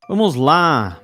Vamos lá,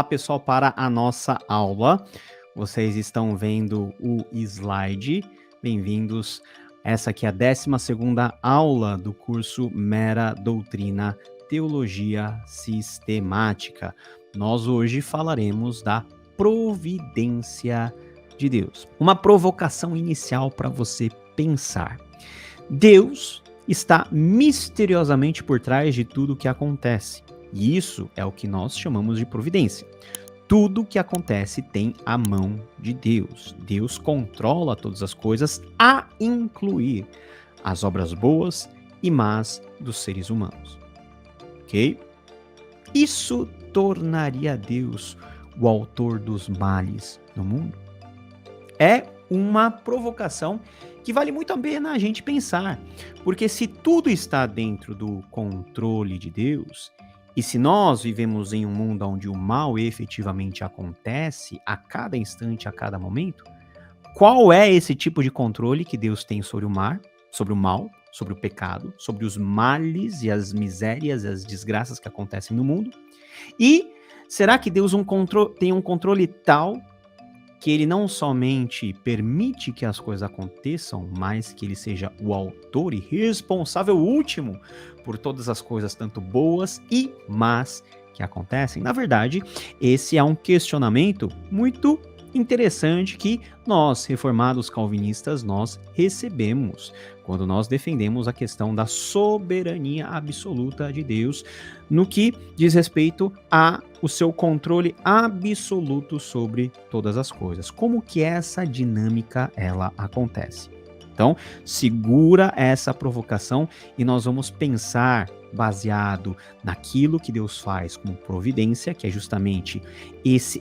pessoal, para a nossa aula. Vocês estão vendo o slide. Bem-vindos. Essa aqui é a 12ª aula do curso Mera Doutrina Teologia Sistemática. Nós hoje falaremos da providência de Deus. Uma provocação inicial para você pensar. Deus está misteriosamente por trás de tudo o que acontece. E isso é o que nós chamamos de providência. Tudo que acontece tem a mão de Deus. Deus controla todas as coisas, a incluir as obras boas e más dos seres humanos. Ok? Isso tornaria Deus o autor dos males no mundo? É uma provocação que vale muito a pena a gente pensar, porque se tudo está dentro do controle de Deus, e se nós vivemos em um mundo onde o mal efetivamente acontece a cada instante, a cada momento, qual é esse tipo de controle que Deus tem sobre o mar, sobre o mal, sobre o pecado, sobre os males e as misérias e as desgraças que acontecem no mundo? E será que Deus tem um controle tal que ele não somente permite que as coisas aconteçam, mas que ele seja o autor e responsável último por todas as coisas, tanto boas e más, que acontecem? Na verdade, esse é um questionamento muito interessante que nós, reformados calvinistas, nós recebemos quando nós defendemos a questão da soberania absoluta de Deus no que diz respeito a o seu controle absoluto sobre todas as coisas. Como que essa dinâmica ela acontece? Então, segura essa provocação e nós vamos pensar baseado naquilo que Deus faz como providência, que é justamente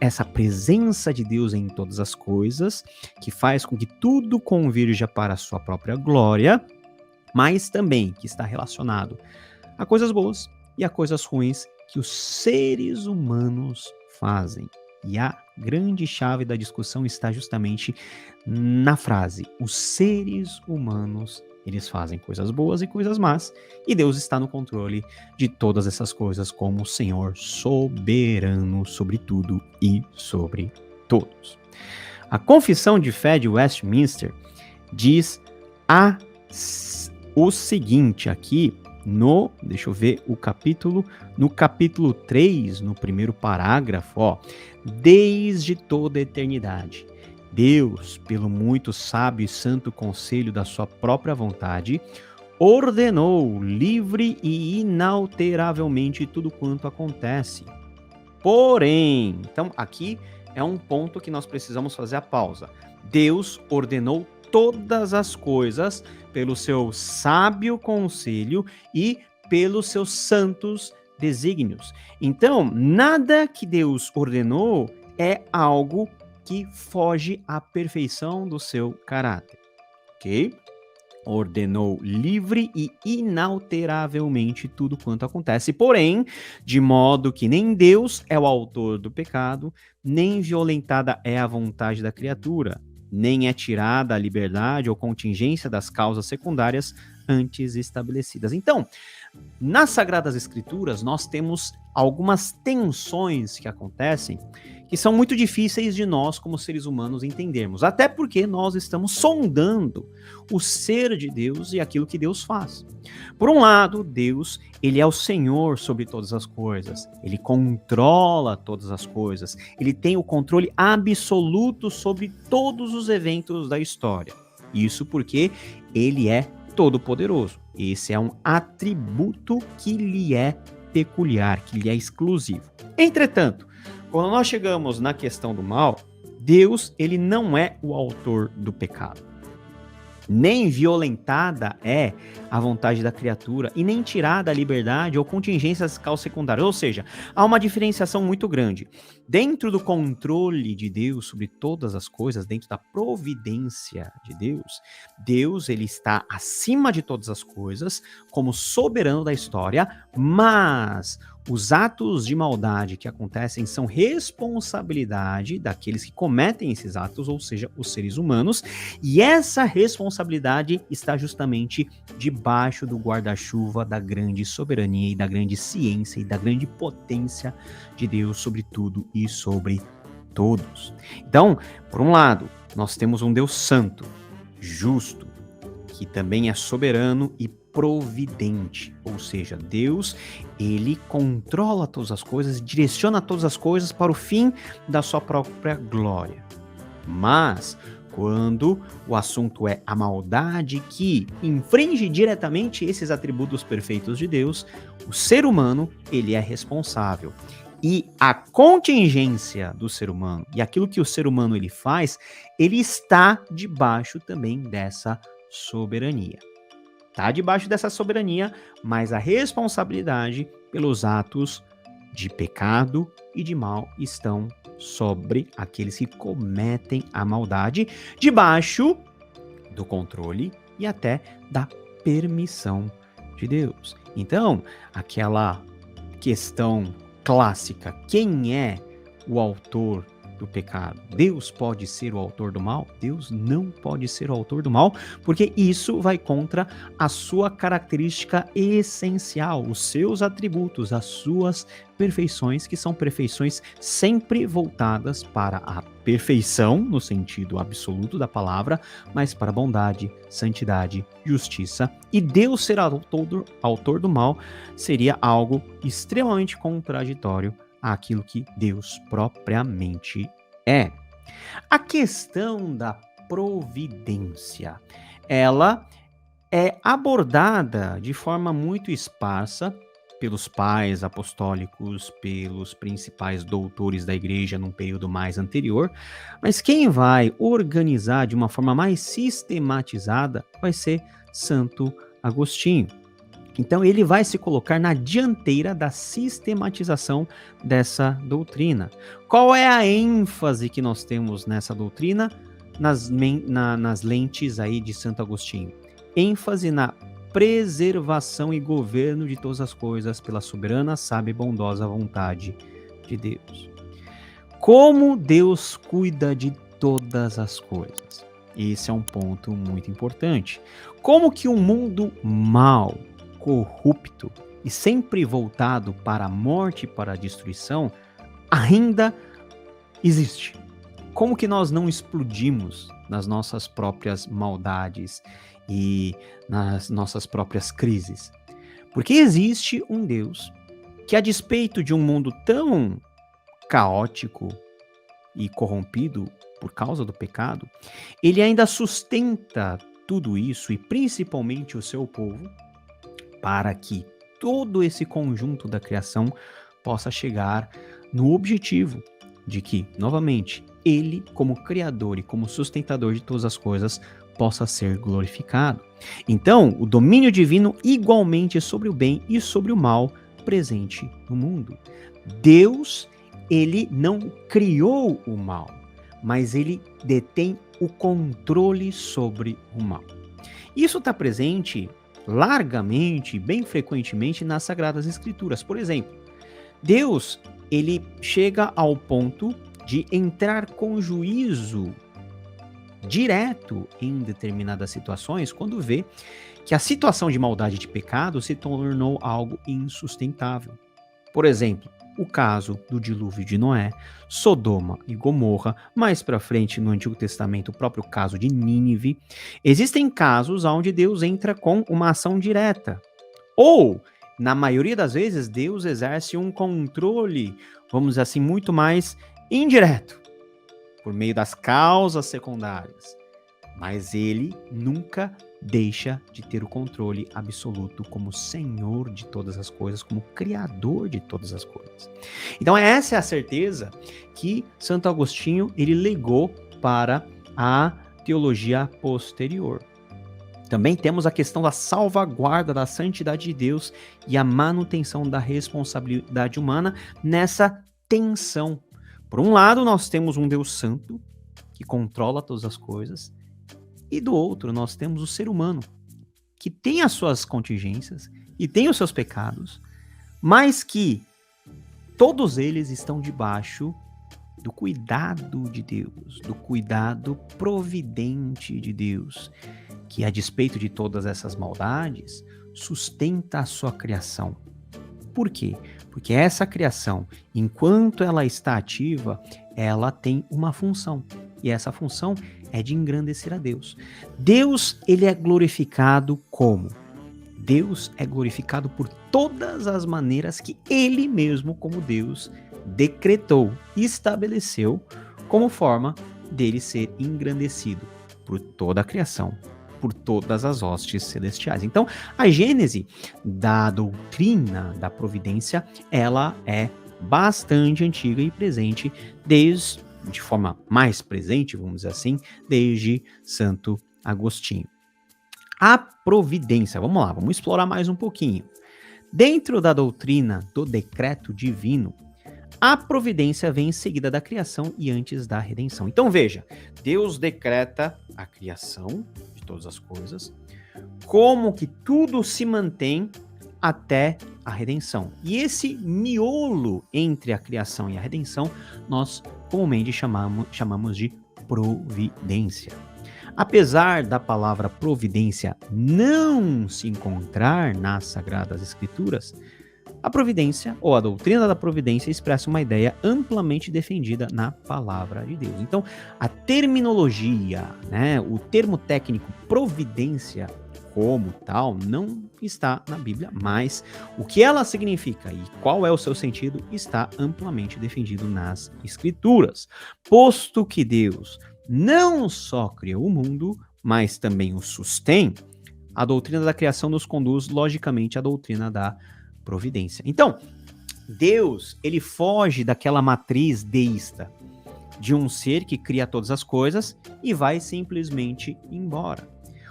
essa presença de Deus em todas as coisas, que faz com que tudo convirja para a sua própria glória, mas também que está relacionado a coisas boas e a coisas ruins que os seres humanos fazem. E a grande chave da discussão está justamente na frase: os seres humanos, eles fazem coisas boas e coisas más, e Deus está no controle de todas essas coisas como o Senhor soberano sobre tudo e sobre todos. A Confissão de Fé de Westminster diz o seguinte aqui, deixa eu ver o capítulo, no capítulo 3, no primeiro parágrafo, ó: desde toda a eternidade, Deus, pelo muito sábio e santo conselho da sua própria vontade, ordenou livre e inalteravelmente tudo quanto acontece. Porém, então aqui é um ponto que nós precisamos fazer a pausa. Deus ordenou todas as coisas pelo seu sábio conselho e pelos seus santos desígnios. Então, nada que Deus ordenou é algo que foge à perfeição do seu caráter, ok? Ordenou livre e inalteravelmente tudo quanto acontece, porém, de modo que nem Deus é o autor do pecado, nem violentada é a vontade da criatura, nem é tirada a liberdade ou contingência das causas secundárias antes estabelecidas. Então, nas Sagradas Escrituras, nós temos algumas tensões que acontecem que são muito difíceis de nós, como seres humanos, entendermos. Até porque nós estamos sondando o ser de Deus e aquilo que Deus faz. Por um lado, Deus, ele é o Senhor sobre todas as coisas. Ele controla todas as coisas. Ele tem o controle absoluto sobre todos os eventos da história. Isso porque ele é todo-poderoso. Esse é um atributo que lhe é peculiar, que lhe é exclusivo. Entretanto, quando nós chegamos na questão do mal, Deus, ele não é o autor do pecado. Nem violentada é a vontade da criatura e nem tirada a liberdade ou contingências causas secundárias. Ou seja, há uma diferenciação muito grande. Dentro do controle de Deus sobre todas as coisas, dentro da providência de Deus, Deus, ele está acima de todas as coisas como soberano da história, mas Os atos de maldade que acontecem são responsabilidade daqueles que cometem esses atos, ou seja, os seres humanos, e essa responsabilidade está justamente debaixo do guarda-chuva da grande soberania e da grande ciência e da grande potência de Deus sobre tudo e sobre todos. Então, por um lado, nós temos um Deus santo, justo, que também é soberano e providente, ou seja, Deus, ele controla todas as coisas, direciona todas as coisas para o fim da sua própria glória. Mas quando o assunto é a maldade que infringe diretamente esses atributos perfeitos de Deus, o ser humano, ele é responsável. E a contingência do ser humano e aquilo que o ser humano ele faz, ele está debaixo também dessa soberania. Está debaixo dessa soberania, mas a responsabilidade pelos atos de pecado e de mal estão sobre aqueles que cometem a maldade, debaixo do controle e até da permissão de Deus. Então, aquela questão clássica, quem é o autor do pecado? Deus pode ser o autor do mal? Deus não pode ser o autor do mal, porque isso vai contra a sua característica essencial, os seus atributos, as suas perfeições, que são perfeições sempre voltadas para a perfeição, no sentido absoluto da palavra, mas para bondade, santidade, justiça. E Deus ser autor do mal seria algo extremamente contraditório àquilo que Deus propriamente é. A questão da providência, ela é abordada de forma muito esparsa pelos pais apostólicos, pelos principais doutores da igreja num período mais anterior, mas quem vai organizar de uma forma mais sistematizada vai ser Santo Agostinho. Então ele vai se colocar na dianteira da sistematização dessa doutrina. Qual é a ênfase que nós temos nessa doutrina? Nas lentes aí de Santo Agostinho. ênfase na preservação e governo de todas as coisas pela soberana, sábia e bondosa vontade de Deus. Como Deus cuida de todas as coisas? Esse é um ponto muito importante. Como que um mundo mau, corrupto e sempre voltado para a morte e para a destruição ainda existe? Como que nós não explodimos nas nossas próprias maldades e nas nossas próprias crises? Porque existe um Deus que, a despeito de um mundo tão caótico e corrompido por causa do pecado, ele ainda sustenta tudo isso e principalmente o seu povo para que todo esse conjunto da criação possa chegar no objetivo de que, novamente, ele, como criador e como sustentador de todas as coisas, possa ser glorificado. Então, o domínio divino igualmente sobre o bem e sobre o mal presente no mundo. Deus, ele não criou o mal, mas ele detém o controle sobre o mal. Isso está presente largamente, bem frequentemente nas Sagradas Escrituras. Por exemplo, Deus, ele chega ao ponto de entrar com juízo direto em determinadas situações quando vê que a situação de maldade e de pecado se tornou algo insustentável. Por exemplo, o caso do dilúvio de Noé, Sodoma e Gomorra, mais para frente no Antigo Testamento o próprio caso de Nínive. Existem casos onde Deus entra com uma ação direta. Ou, na maioria das vezes, Deus exerce um controle, vamos dizer assim, muito mais indireto, por meio das causas secundárias. Mas ele nunca deixa de ter o controle absoluto como Senhor de todas as coisas, como Criador de todas as coisas. Então essa é a certeza que Santo Agostinho ele legou para a teologia posterior. Também temos a questão da salvaguarda da santidade de Deus e a manutenção da responsabilidade humana nessa tensão. Por um lado, nós temos um Deus santo que controla todas as coisas, e do outro, nós temos o ser humano, que tem as suas contingências e tem os seus pecados, mas que todos eles estão debaixo do cuidado de Deus, do cuidado providente de Deus, que a despeito de todas essas maldades, sustenta a sua criação. Por quê? Porque essa criação, enquanto ela está ativa, ela tem uma função. E essa função é de engrandecer a Deus. Deus, ele é glorificado como? Deus é glorificado por todas as maneiras que ele mesmo, como Deus, decretou, estabeleceu como forma dele ser engrandecido por toda a criação, por todas as hostes celestiais. Então, a gênese da doutrina da providência, ela é bastante antiga e presente de forma mais presente, vamos dizer assim, desde Santo Agostinho. A providência, vamos lá, vamos explorar mais um pouquinho. Dentro da doutrina do decreto divino, a providência vem em seguida da criação e antes da redenção. Então veja, Deus decreta a criação de todas as coisas, como que tudo se mantém até a redenção. E esse miolo entre a criação e a redenção, nós comumente chamamos de providência. Apesar da palavra providência não se encontrar nas Sagradas Escrituras, a providência, ou a doutrina da providência, expressa uma ideia amplamente defendida na palavra de Deus. Então, a terminologia, o termo técnico providência como tal, não está na Bíblia, mas o que ela significa e qual é o seu sentido está amplamente defendido nas Escrituras. Posto que Deus não só criou o mundo, mas também o sustém, a doutrina da criação nos conduz, logicamente, à doutrina da providência. Então, Deus, ele foge daquela matriz deísta, de um ser que cria todas as coisas e vai simplesmente embora.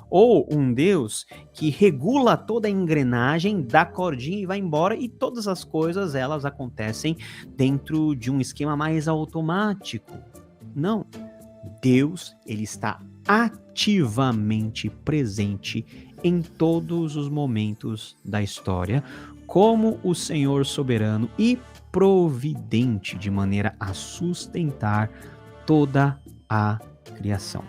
Ou um Deus que regula toda a engrenagem, dá cordinha e vai embora, e todas as coisas, elas acontecem dentro de um esquema mais automático. Não. Deus, ele está ativamente presente em todos os momentos da história, como o Senhor soberano e providente, de maneira a sustentar toda a criação.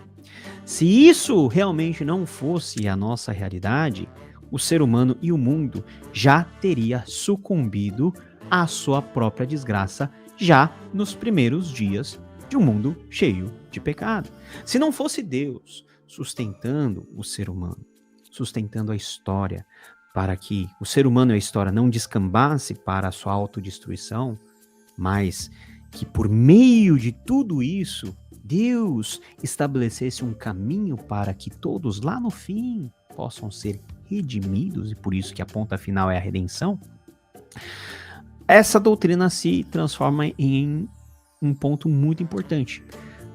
Se isso realmente não fosse a nossa realidade, o ser humano e o mundo já teria sucumbido à sua própria desgraça já nos primeiros dias de um mundo cheio de pecado. Se não fosse Deus sustentando o ser humano, sustentando a história, para que o ser humano e a história não descambasse para a sua autodestruição, mas que por meio de tudo isso, Deus estabelecesse um caminho para que todos lá no fim possam ser redimidos, e por isso que a ponta final é a redenção, essa doutrina se transforma em um ponto muito importante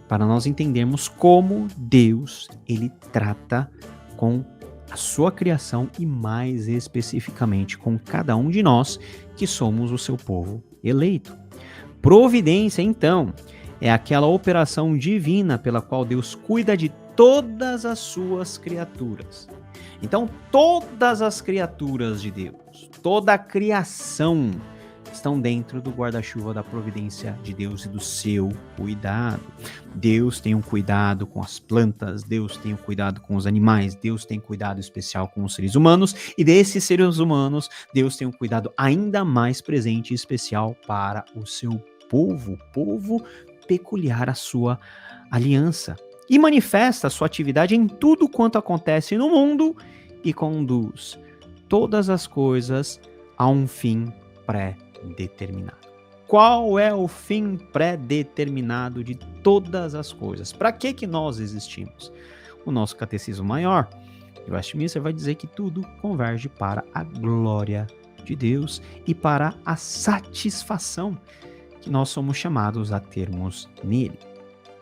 para nós entendermos como Deus, ele trata com a sua criação e mais especificamente com cada um de nós que somos o seu povo eleito. Providência, então, é aquela operação divina pela qual Deus cuida de todas as suas criaturas. Então, todas as criaturas de Deus, toda a criação estão dentro do guarda-chuva da providência de Deus e do seu cuidado. Deus tem um cuidado com as plantas, Deus tem um cuidado com os animais, Deus tem cuidado especial com os seres humanos, e desses seres humanos, Deus tem um cuidado ainda mais presente e especial para o seu povo peculiar à sua aliança, e manifesta a sua atividade em tudo quanto acontece no mundo e conduz todas as coisas a um fim pré-determinado. Qual é o fim pré-determinado de todas as coisas? Para que nós existimos? O nosso catecismo maior, de Westminster, vai dizer que tudo converge para a glória de Deus e para a satisfação que nós somos chamados a termos nele.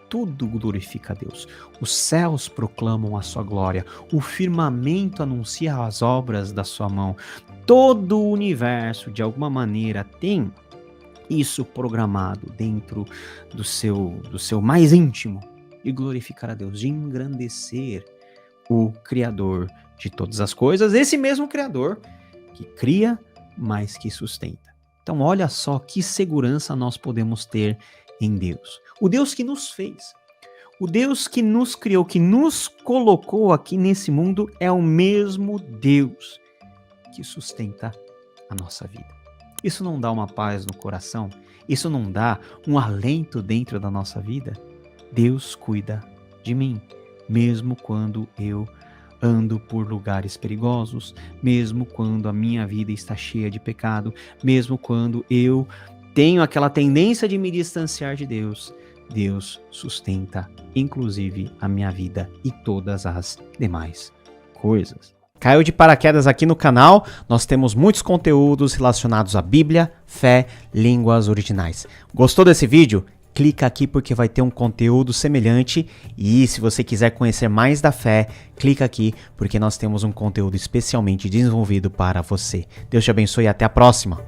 Tudo glorifica a Deus. Os céus proclamam a sua glória. O firmamento anuncia as obras da sua mão. Todo o universo, de alguma maneira, tem isso programado dentro do seu mais íntimo, de glorificar a Deus, de engrandecer o Criador de todas as coisas, esse mesmo Criador que cria, mas que sustenta. Então, olha só que segurança nós podemos ter em Deus. O Deus que nos fez, o Deus que nos criou, que nos colocou aqui nesse mundo, é o mesmo Deus que sustenta a nossa vida. Isso não dá uma paz no coração? Isso não dá um alento dentro da nossa vida? Deus cuida de mim, mesmo quando eu ando por lugares perigosos, mesmo quando a minha vida está cheia de pecado, mesmo quando eu tenho aquela tendência de me distanciar de Deus, Deus sustenta, inclusive, a minha vida e todas as demais coisas. Caiu de paraquedas aqui no canal, nós temos muitos conteúdos relacionados à Bíblia, fé, línguas originais. Gostou desse vídeo? Clica aqui porque vai ter um conteúdo semelhante e se você quiser conhecer mais da fé, clica aqui porque nós temos um conteúdo especialmente desenvolvido para você. Deus te abençoe e até a próxima!